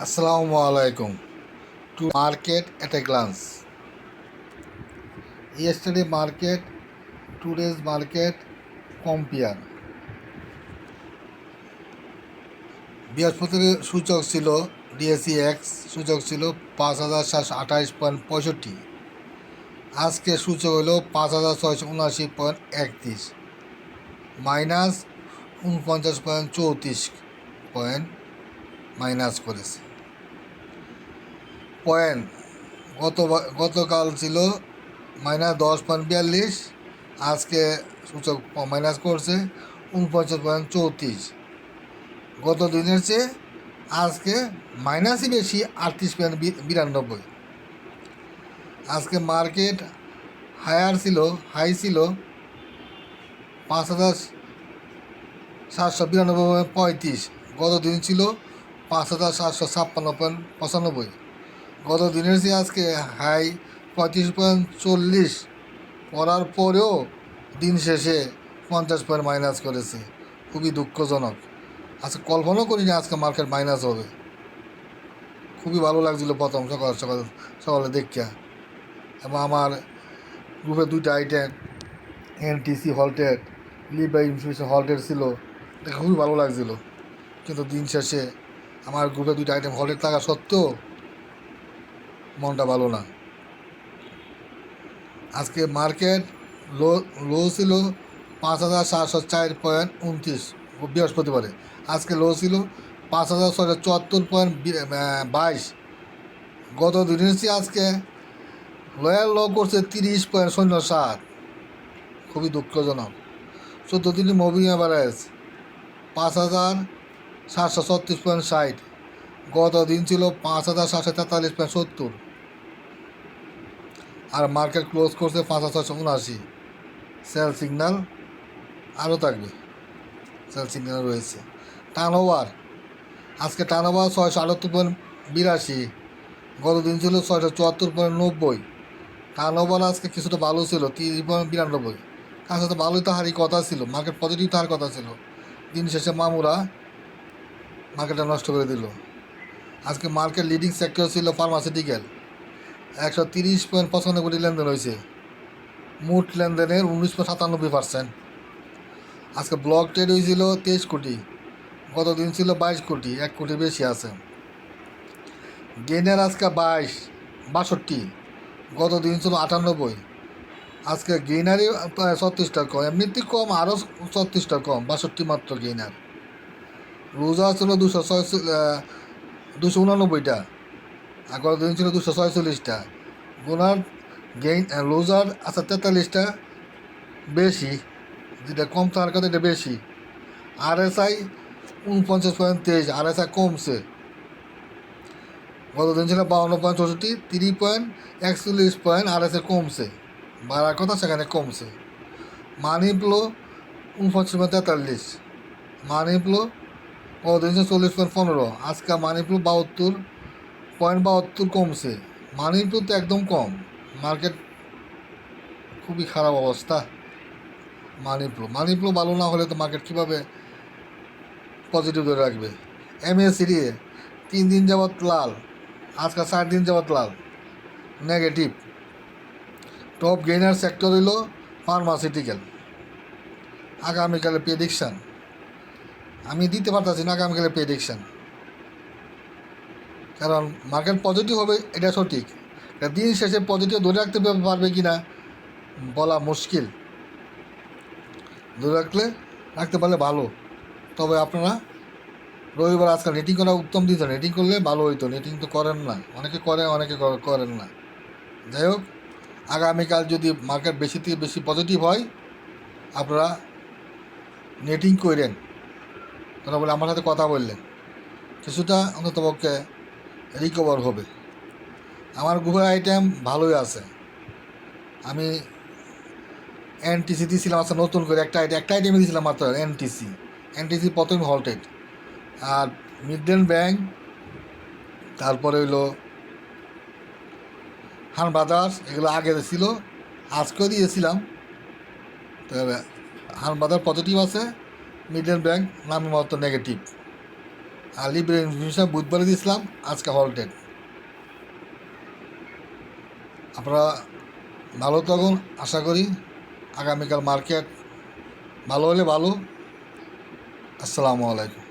Assalamu alaikum. To market at a glance. Yesterday market, today's market compare. বৃহস্পতির সূচক ছিল DSE x সূচক ছিল 5,728.65। আজকে সূচক হলো 5,679.31, মাইনাস 49.34 মাইনাস করেছে পয়েন্ট। গতকাল ছিল -10.42, আজকে সূচক মাইনাস করছে 49.34। গত দিনের চেয়ে আজকে মাইনাসই বেশি 38.92। আজকে মার্কেট হাই ছিল 5,792.35, গত দিন ছিল 5,756.95। গত দিনের চেয়ে আজকে হাই 35.40 করার পরেও দিন শেষে 50 পয়েন্ট মাইনাস করেছে। খুবই দুঃখজনক। আজকে কল্পনাও করিনি আজকে মার্কেট মাইনাস হবে। খুবই ভালো লাগছিল প্রথম সকালে দেখিয়া, এবং আমার গ্রুপে দুইটা আইটেম এনটিসি হল্টেড, লিবাই ইনফ্লেশন হল্টেড ছিল, দেখে খুবই ভালো লাগছিল। কিন্তু দিন শেষে আমার গ্রুপে দুইটা আইটেম হল্টেড থাকা সত্ত্বেও মনটা ভালো না। আজকে মার্কেট লো ছিল 5,704.29 বৃহস্পতিবারে। আজকে লো ছিল 5,674.22। গত দিনের চেয়ে আজকে লয়াল লো করছে 30.07। খুবই দুঃখজনক। 14 দিনের মুভিং অ্যাভারেজ 5,736.60, গত দিন ছিল 5,743.70, আর মার্কেট ক্লোজ করছে 5,679। সেল সিগন্যাল আরও থাকবে, সেল সিগন্যাল রয়েছে। টার্নওভার আজকে 678.82, গত দিন ছিল 674.90। টার্নওভার আজকে কিছুটা ভালো ছিল 30.92। তার সাথে ভালোই তাহারই কথা ছিল, মার্কেট পজিটিভ তাহার কথা ছিল। দিন শেষে মামুরা মার্কেটটা নষ্ট করে দিল। আজকে মার্কেট লিডিং সেক্টর ছিল ফার্মাসিউটিক্যাল, 130.95 কোটি লেনদেন হয়েছে, মোট লেনদেনের 19.97%। আজকে ব্লক ট্রেড হয়েছিল 23 কোটি, গত দিন ছিল 22 কোটি, 1 কোটি বেশি আছে। গেইনার আজকে 62, গত দিন ছিল 98। আজকে গেইনারই 36টা কম, এমনিতে কম, আরও 36টা কম, 62 মাত্র গেইনার। রোজার ছিল 289টা, আর গত দিন ছিল 246টা। গোনার লুজার আচ্ছা 43টা বেশি, যেটা কম তার কথা এটা বেশি। আরএসআই 49.23, আরএসআই কমছে, গত দিন ছিল 52.64, 3.41 পয়েন্ট আরএসআই কমছে, বাড়ার কথা সেখানে কমছে। মানি ফ্লো 49.43, মানি ফ্লো গত দিন ছিল 40.15, আজকে মানি ফ্লো 72.72 কমছে। মানি ফ্লো তো একদম কম, মার্কেট খুবই খারাপ অবস্থা। মানি ফ্লো ভালো না হলে তো মার্কেট কীভাবে পজিটিভ ধরে রাখবে? এমএসিডি 3 দিন যাবৎ লাল, আজকে 4 দিন যাবৎ লাল, নেগেটিভ। টপ গেইনার সেক্টর হইল ফার্মাসিউটিক্যাল। আগামীকালের প্রেডিকশান আমি দিতে পারতেছি না, আগামীকালের প্রেডিকশান, কারণ মার্কেট পজিটিভ হবে এটা সঠিক, দিন শেষে পজিটিভ ধরে রাখতে পারবে কি না বলা মুশকিল। ধরে রাখতে পারলে ভালো। তবে আপনারা রবিবার আজকাল নেটিং করা উত্তম দিত, নেটিং করলে ভালো হইতো। নেটিং তো করেন না, অনেকে করে, অনেকে করেন না। যাই হোক, আগামীকাল যদি মার্কেট বেশি থেকে বেশি পজিটিভ হয় আপনারা নেটিং করেন। তারা বলে আমার সাথে কথা বললেন, কিছুটা অন্ততপক্ষে রিকভার হবে। আমার গ্রুপের আইটেম ভালোই আছে। আমি এনটিসি দিয়েছিলাম, আচ্ছা নতুন করে একটা আইটেমে দিয়েছিলাম মাত্র, এনটিসি প্রথমে হল্টেড। আর মিডল্যান্ড ব্যাংক, তারপরে হইলো হান ব্রাদার্স, এগুলো আগে ছিল, আজকেও দিয়েছিলাম। তবে হান ব্রাদার পজিটিভ আছে, মিডল্যান্ড ব্যাংক নামে মাত্র নেগেটিভ। আর লিব্রে ইনফরমেশন বুধবারে দিয়েছিলাম, আজকে হলটেড। আপনারা ভালো থাকুন, আশা করি আগামীকাল মার্কেট ভালো হলে ভালো। আসসালামু আলাইকুম।